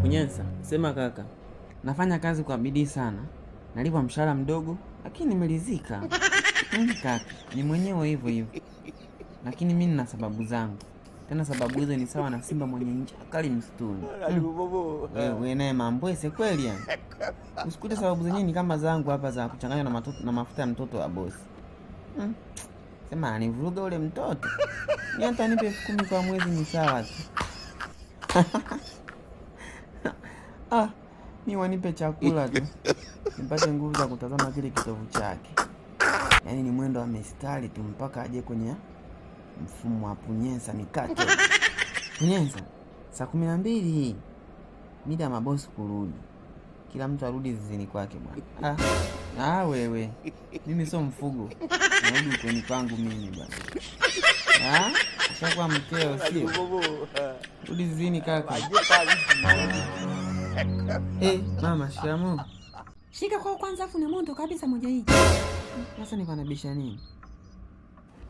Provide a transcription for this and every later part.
Kunyensa, sema kaka. Nafanya kazi kwa bidii sana. Nalipwa mshahara mdogo, lakini nimeridhika. Kaka, ni mwenyewe hivyo hivyo. Lakini mimi nina sababu zangu. Tena sababu hizo ni sawa na simba mwenye njaa kali msituni. Wewe naye mambwese kweli yani. Usikute sababu zenyewe ni kama zangu hapa za kuchanganya na mafuta ya mtoto wa bosi. Sema anivuruga ule mtoto. Ni hata nipe 10,000 kwa mwezi ni sawa tu. Ni wanipe chakula tu. Nipate nguvu za kutazama kile kitovu chake. Yaani ni mwendo wa mistari tu mpaka aje kwenye mfumo wa punyensa mikate. Punyensa, saa 12 hii. Mida ya mabosi kurudi. Kila mtu arudi zizini kwake bwana. Wewe. Mimi sio mfugo. Narudi kwenye kwangu mimi bwana. Ushakuwa mkeo sio? Rudi zizini kaka. Mama, shikamoo. Shika kwa kwanza afu na moto kabisa moja hii. Sasa niko nabisha nini?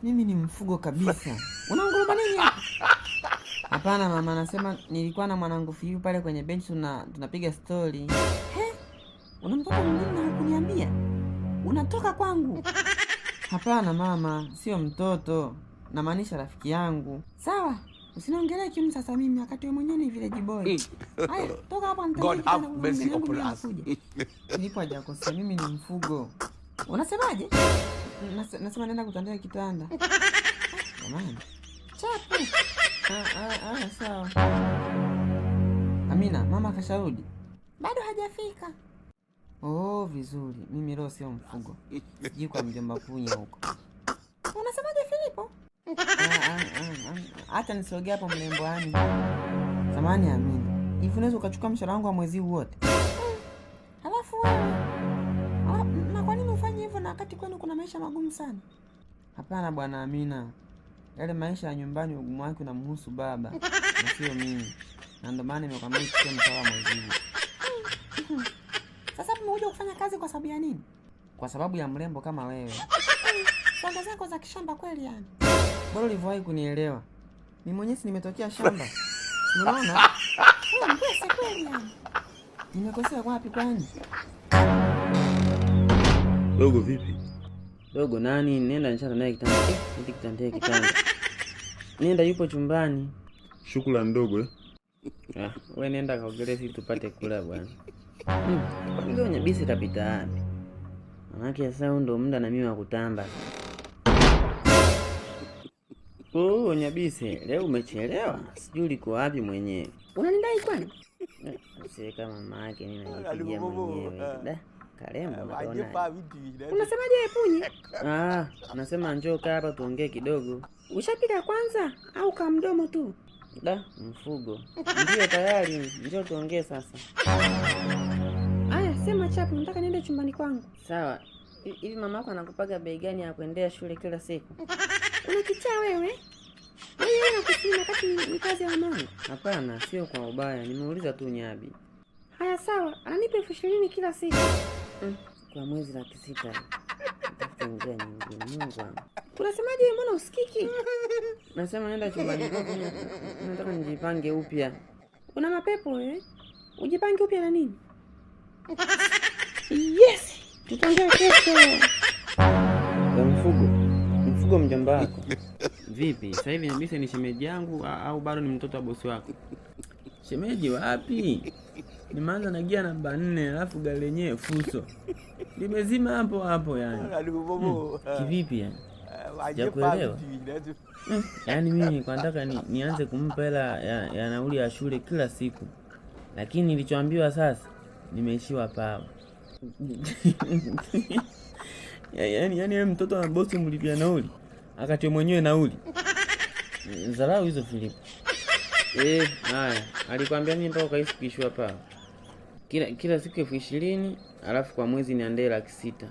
Mimi ni mfugo kabisa. Unaongea nini hapa? Hapana mama, nasema nilikuwa na mwanangu Fiu pale kwenye bench tunapiga story. Una mtoto mwingine na kuniambia? Unatoka kwangu? Hapana mama, sio mtoto. Namaanisha rafiki yangu. Sawa. Usiniongelee kitu sasa mimi wakati wewe mwenyewe ni village boy. Haya, toka hapa God have mercy upon us. Nilipo hajakosea, mimi ni mfugo. Unasemaje? Nasema nenda kutandika kitanda. Jamani. Chapu. Sawa. Amina, mama kasharudi? Bado hajafika. Vizuri. Mimi leo sio mfugo. Sijui kwa mjomba Punya huko. Unasemaje Filipo? Hata nisogea hapo mlembwani. Samahani Amina. Hivi unaweza ukachukua mshahara wangu wa mwezi huu wote? Halafu wewe. Na kwa nini ufanye hivyo na wakati kwenu kuna maisha magumu sana? Hapana bwana Amina. Yale maisha ya nyumbani ugumu wake unamhusu baba na sio mimi. Na ndio maana nimekwambia uchukue mshahara wa mwezi huu. Sasa umekuja kufanya kazi kwa sababu ya nini? Kwa sababu ya mrembo kama wewe. Songa zako za kishamba kweli yani. Bora ulivyowahi kunielewa. Mimi mwenyewe nimetokea shamba. Unaona? Mbese kweli yani. Nimekosea wapi kwani? Dogo vipi? Dogo nani? Nenda nishata naye kitanda. Kitanda. Nenda yupo chumbani. Shukrani ndogo Wewe nenda kaogelee sisi tupate kula bwana. Ndio Nyabisi tapita wapi? Manake sasa ndo muda na mimi wa kutamba. Nyabisi, leo umechelewa. Sijui uliko wapi mwenyewe. Unanidai kwani? Sasa kama mama yake mimi najipigia mwenyewe. Karembo unaona. Unasemaje Punye? Nasema njoo kaa hapa tuongee kidogo. Ushapiga kwanza au kama mdomo tu? Mfugo. Ndio tayari, njoo tuongee sasa. Aya, sema chapu, nataka niende chumbani kwangu. Sawa. Hivi mama yako anakupaga bei gani ya kuendea shule kila siku? Unakichaa wewe? Wewe unakusema kati ni kazi ya mama. Hapana, sio kwa ubaya. Nimeuliza tu Nyabi. Haya sawa, ananipa 20,000 kila siku. Kwa mwezi 600. Tafuta njia nyingine. Mungu wangu. Unasemaje wewe, mbona usikiki? Nasema nenda chumbani kwako. Nataka nijipange upya. Una mapepo wewe? Ujipange upya na nini? Yes! Tutaongea kesho. Mfugo mjomba wako. Vipi? Sasa hivi Nyabisi ni shemeji yangu au bado ni mtoto wa bosi wako? Shemeji wapi? Nimeanza na gia namba 4 alafu gari lenyewe fuso. Limezima hapo yani. Kivipi yani? Sijakuelewa. Yaani mimi kwa nataka nianze kumpa hela ya nauli ya shule kila siku. Lakini nilichoambiwa sasa nimeishiwa pawa. Yaani wewe mtoto wa bosi mlipia nauli. Akati mwenyewe nauli. Dharau hizo Filipo. Haya, alikwambia nini mpaka ukaishi kuishiwa pawa? Kila siku 20,000 alafu kwa mwezi niandae 600,000.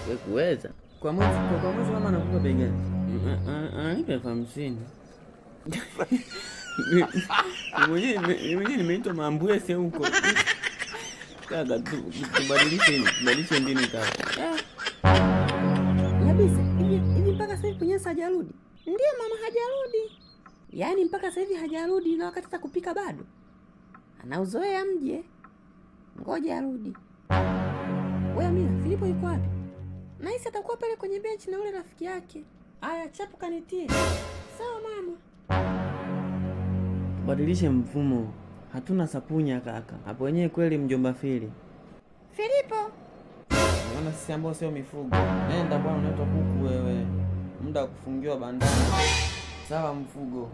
Wewe kuweza? Kwa mwezi mama anakupa bei gani? Ananipa 50,000. Mwenyewe nimeitwa mambwese huko. Kaka tubadilishe mbinu kaka. Nyabisi, hivi mpaka sasa hivi Punyesa hajarudi? Ndio mama hajarudi. Yaani mpaka sasa hivi hajarudi na wakati kupika bado. Anauzoea mje. Ngoja arudi. Wewe Amina, Filipo yuko wapi? Naisi atakuwa pale kwenye benchi na ule rafiki yake. Aya, chapu kanitie. Sawa mama. Tubadilishe mfumo. Hatuna sapunya kaka. Hapo wenyewe kweli mjomba Fili. Filipo. Unaona sisi ambao sio mifugo. Nenda bwana, unaitwa kuku wewe. Muda wa kufungiwa bandani. Sawa mfugo.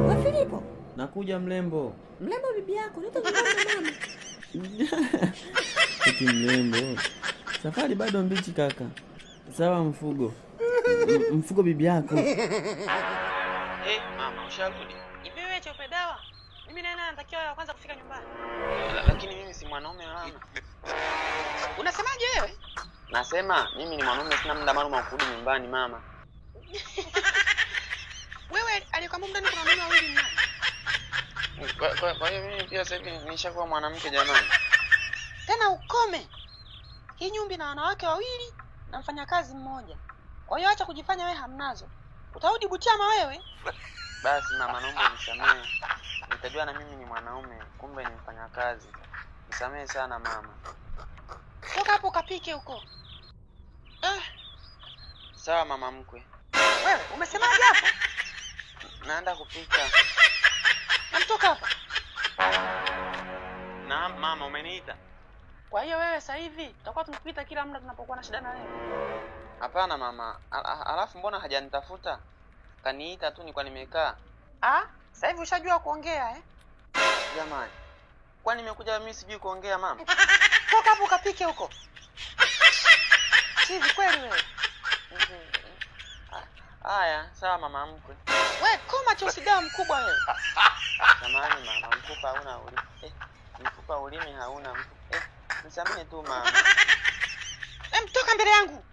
Wa Filipo. Nakuja mlembo. Mlembo bibi yako, nita nyumbani mama. Eti mlembo. Safari bado mbichi kaka. Sawa mfugo. Mfugo bibi yako. Mama, usharudi? Ipewe chope dawa. Mimi naye natakiwa ya kwanza kufika nyumbani. Lakini mimi si mwanaume mama. Unasemaje wewe? Nasema mimi ni mwanaume, sina muda maalum wa kurudi nyumbani mama. Wewe alikwambia ndani kuna wanaume wawili ndani. Kwa hiyo mimi pia sasa hivi nishakuwa mwanamke jamani. Tena ukome. Hii nyumba na wanawake wawili na mfanyakazi mmoja. Kwa hiyo acha kujifanya wewe hamnazo. Utarudi Butiama wewe? Basi mama, naomba unisamehe. Nitajua na mimi ni mwanaume, kumbe ni mfanyakazi. Nisamehe sana mama. Toka hapo kapike huko. Sawa mama mkwe. Wewe umesemaje hapo? Naenda kupika. Namtoka hapa. Na mama, umeniita? Kwa hiyo wewe sasa hivi tutakuwa tunakuita kila muda tunapokuwa na shida na wewe. Hapana mama. Alafu mbona hajanitafuta? Kaniita tu nilikuwa nimekaa. Sasa hivi ushajua kuongea Jamani. Kwani nimekuja mimi sijui kuongea mama? Toka hapo kapike huko. Chizi kweli wewe. Haya, sawa mama mkwe. Wewe koma cha usidawa mkubwa wewe. Jamani mama, mfupa hauna ulimi. Mfupa ulimi hauna mfupa. Nisamehe tu mama. Mtoka mbele yangu.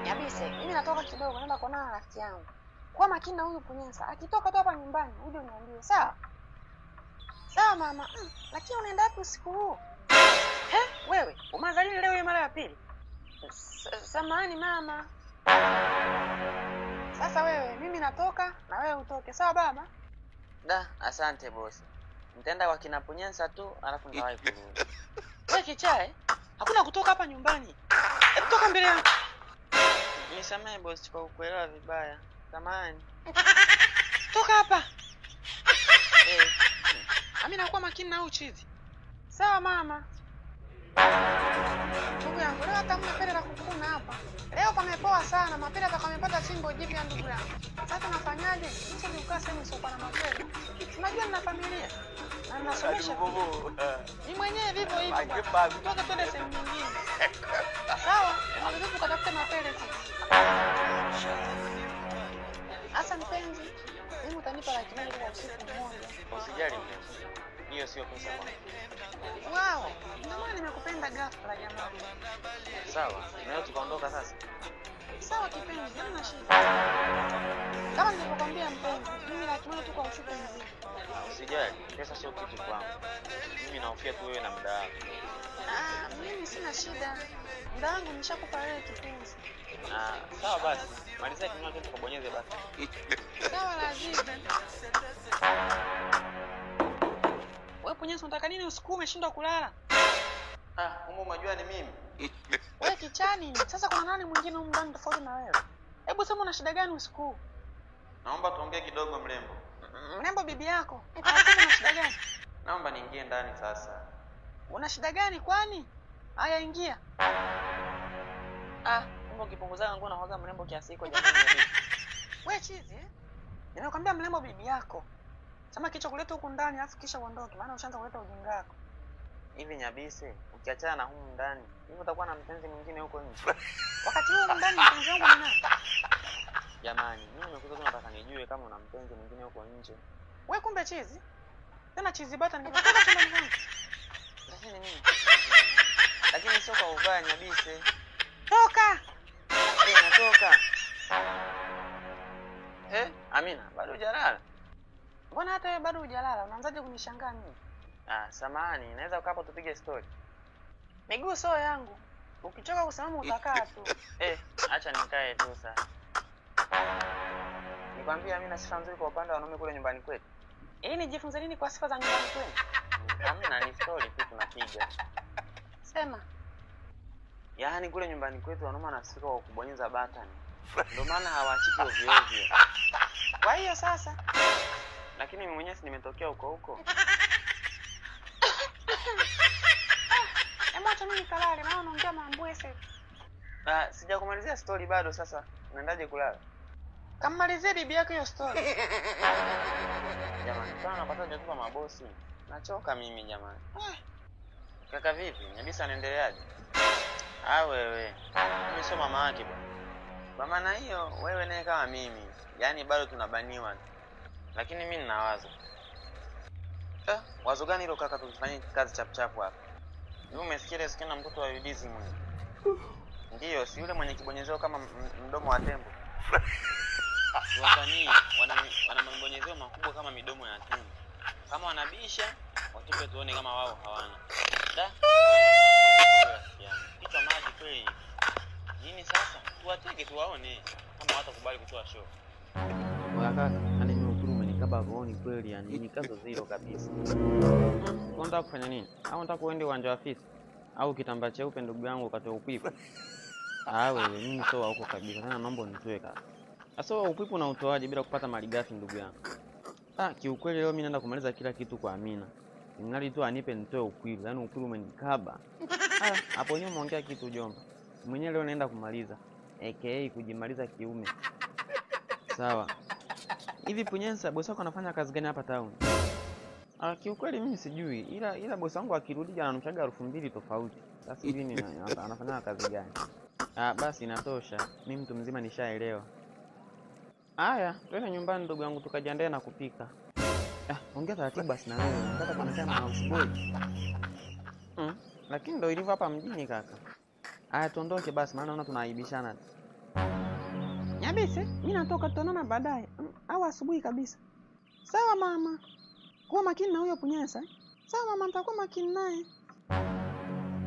Yabise, mimi natoka kidogo naenda kuonana na rafiki yangu. Kwa makini na huyu Punyensa. Akitoka tu hapa nyumbani, uje uniambie, sawa? Sawa mama. Lakini unaenda wapi usiku huu? Wewe, umeanza leo hii mara ya pili? Samahani mama. Sasa wewe, mimi natoka na wewe utoke, sawa baba? Asante bosi. Nitaenda kwa kina Punyensa tu, alafu nitawahi kurudi. Wewe kichae? Hakuna kutoka hapa nyumbani. Toka mbele yangu. Nisamehe bosi kwa kukuelewa vibaya. Samahani. Toka hapa. Mimi nakuwa makini na huyu chizi. Sawa mama. Ndugu yangu, leo hata mapele la kukuna hapa. Leo pamepoa sana, mapele atakamepata chimbo jipya ndugu yangu. Sasa nafanyaje? Sisi tukaa sehemu sio na mapele. Unajua nina familia. Na ninasomesha. Ni mwenyewe vivyo hivyo. Toka twende sehemu nyingine. Sawa? Unaweza kutafuta mapele tu. Asa mpenzi, mimi utanipa laki moja kwa usiku mmoja. Usijali mpenzi. Hiyo sio pesa kwangu. Wow, mama nimekupenda ghafla jamani. Sawa, leo tukaondoka sasa. Sawa kipenzi, hamna shida. Kama nilivyokuambia mpenzi, mimi laki moja tu kwa usiku mzima. Usijali, pesa sio kitu kwangu. Mimi nahofia tu wewe na muda wako. Mimi sina shida. Muda wangu nishakupa wewe kipenzi. Sawa basi. Malizia kinywa chetu tukabonyeze basi. Sawa lazima. Wewe Punyensa unataka nini usiku umeshindwa kulala? Kumbe unajua ni mimi. Wewe kichani, sasa kuna nani mwingine huko ndani tofauti na wewe? Hebu sema una shida gani usiku? Naomba tuongee kidogo mrembo. Mrembo bibi yako. Unasema una shida gani? Naomba niingie ndani sasa. Una shida gani kwani? Haya ingia. Mbona ukipunguza nguo na hoga mrembo kiasi hiko jamani? Wewe chizi Nimekwambia mrembo bibi yako. Sema kicho kuleta huku ndani afu kisha uondoke, maana ushaanza kuleta ujinga wako. Hivi Nyabise, ukiachana na humu ndani, hivi utakuwa na mpenzi mwingine huko nje. Wakati huo ndani mpenzi wangu ni nani? Jamani, mimi nimekuja tu nataka nijue kama una mpenzi mwingine huko nje. Wewe kumbe chizi? Tena chizi bata nimekuja chumbani kwangu. Lakini sio kwa ubaya Nyabise. Toka. Natoka. Amina, bado hujalala? Mbona hata wewe bado hujalala? Unaanzaje kunishangaa mimi? Samahani, naweza ukaa hapo tupige story. Miguu sio yangu. Ukichoka kusimama utakaa tu. Acha nikae tu sasa. Nikwambia Amina sifa nzuri kwa upande wa wanaume kule nyumbani kwetu. Ili nijifunze nini kwa sifa za nyumbani kwenu? Hamna, ni story tu tunapiga. Sema. Yaani kule nyumbani kwetu wanaume wanasifika kwa kubonyeza button. Ndio maana hawachiki ovyo ovyo. Kwa hiyo sasa, Lakini mimi mwenyewe si nimetokea huko. hebu acha mimi kalale, maana unaongea mambwese. Sijakumalizia story bado sasa. Unaendaje kulala? Kammalizie bibi yako hiyo story. Jamani, sana napata joto mabosi. Nachoka mimi jamani. Kaka vipi? Nyabisa anaendeleaje? Wewe. Mimi sio mama yake bwana. Kwa maana hiyo wewe naye kama mimi. Yaani bado tunabaniwa. Lakini mimi nina wazo. Wazo gani hilo kaka, tulifanyie kazi chapu hapa? Wewe umesikia ile skina mtoto wa Yudizi mwenye? Ndio, si yule mwenye kibonyezeo kama mdomo wa tembo. Wasanii wana mabonyezeo makubwa kama midomo ya tembo. Kama wanabisha, watupe tuone kama wao hawana. Kichwa maji kweli. Nini sasa? Tuwateke tuwaone kama watakubali kutoa show. Wala kaka, yani nimekuru umenikaba rohoni kweli, yani ni kazo zero kabisa. Unataka kufanya nini? Au unataka uende uwanja wa fisi? Au kitambaa cheupe ndugu yangu ukatoa upipo? Wewe mimi sio huko kabisa. Tena mambo nitoe kaka. Sasa upipo na utoaje bila kupata malighafi ndugu yangu? Kiukweli leo mimi naenda kumaliza kila kitu kwa Amina. Ningali tu anipe nitoe ukwilu. Yaani ukwilu umenikaba. Hapo nyuma umeongea kitu jomba. Mwenyewe leo naenda kumaliza. AKA kujimaliza kiume. Sawa. Hivi Punyensa bosi wako anafanya kazi gani hapa town? Kiukweli mimi sijui. Ila bosi wangu akirudi ananuchaga 2000 tofauti. Sasa hivi ni anafanya kazi gani? Basi inatosha. Mimi mtu mzima nishaelewa. Haya, twende nyumbani ndugu yangu tukajiandae na kupika. Ongea taratibu basi na wewe. Nataka kuonekana na houseboy. Lakini ndio ilivyo hapa mjini kaka. Tuondoke basi maana naona tunaaibishana. Nyabise, mimi natoka, tutaonana baadaye. Au asubuhi kabisa. Sawa mama. Kuwa makini na huyo Punyensa. Sawa mama, nitakuwa makini naye.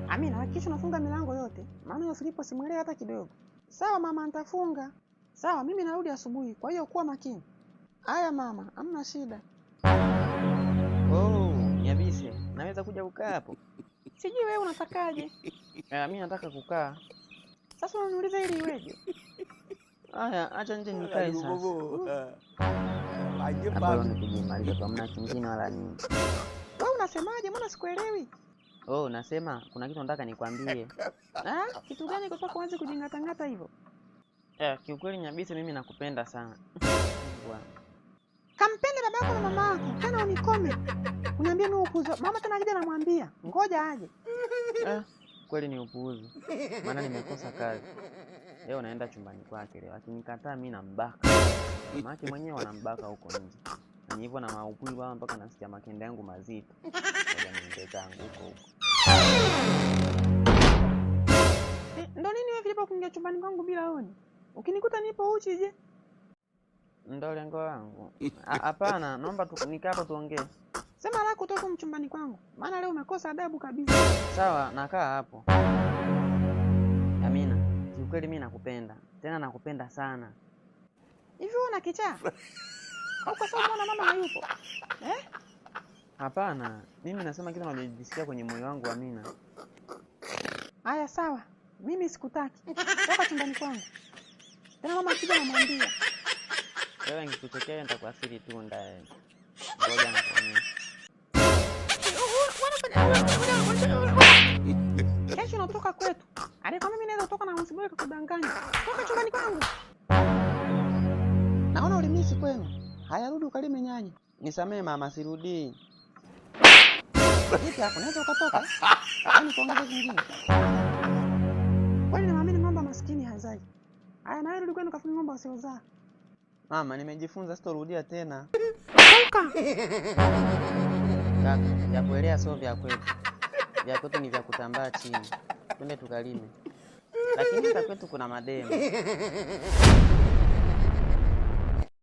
Amina, hakikisha unafunga milango yote. Maana hiyo Filipo simuelewi hata kidogo. Sawa mama, nitafunga. Sawa, mimi narudi asubuhi. Kwa hiyo kuwa makini. Haya mama, hamna shida. Nyabise, naweza kuja kukaa hapo? Sijui wewe unatakaje? Mimi nataka kukaa. Sasa unaniuliza ili iweje? Haya, acha nje nikae sasa. Hapo nikijimaliza kwa mna kingine wala nini. Wewe unasemaje? Mbona sikuelewi? Nasema kuna kitu nataka nikwambie. Kitu gani kwa sababu uanze kujingatangata hivyo? Kiukweli Nyabise mimi nakupenda sana. Kampende baba yako na mama yako. Tena unikome. Uniambie mimi upuuzi. Mama tena akija namwambia, ngoja aje. Kweli ni upuuzi. Maana nimekosa kazi. Leo naenda chumbani kwake leo. Akinikataa mimi nambaka. Mama mwenyewe anambaka huko nje. Na hivyo na maupuli baba mpaka nasikia makende yangu mazito. Ngoja niende zangu huko. Ndo nini wewe Filipo kuingia chumbani kwangu bila oni? Ukinikuta nipo uchi je? Ndo lengo langu. Hapana, naomba nikaa hapo tuongee. Sema la kutoka mchumbani kwangu. Maana leo umekosa adabu kabisa. Sawa, nakaa hapo. Amina, kiukweli mimi nakupenda. Tena nakupenda sana. Hivi una kichaa? Au kwa sababu mwana mama hayupo? Hapana, mimi nasema kitu ninachojisikia kwenye moyo wangu Amina. Haya sawa. Mimi sikutaki. Toka chumbani kwangu. Tena mama akija namwambia. Wewe ngikuchekea nitakuasiri tu ndani. Ngoja nikuone. Kesho unatoka kwetu. Alikwambia mimi naweza kutoka na msiboe kukudanganya. Toka chumbani kwangu. Naona ulimisi kwenu. Haya rudi ukalime nyanya. Nisamee mama, sirudi. Vipi hapo? Naweza ukatoka? Yaani kuongeza kingine. Kwani naamini ng'ombe maskini hazai. Haya na wewe rudi kwenu kafuni ng'ombe wasiozaa. Mama, nimejifunza sitorudia tena. Toka. Kaka, vya kuelea sio vya kwetu. Vya kwetu ni vya kutambaa chini. Twende tukalime. Lakini hata kwetu kuna mademu.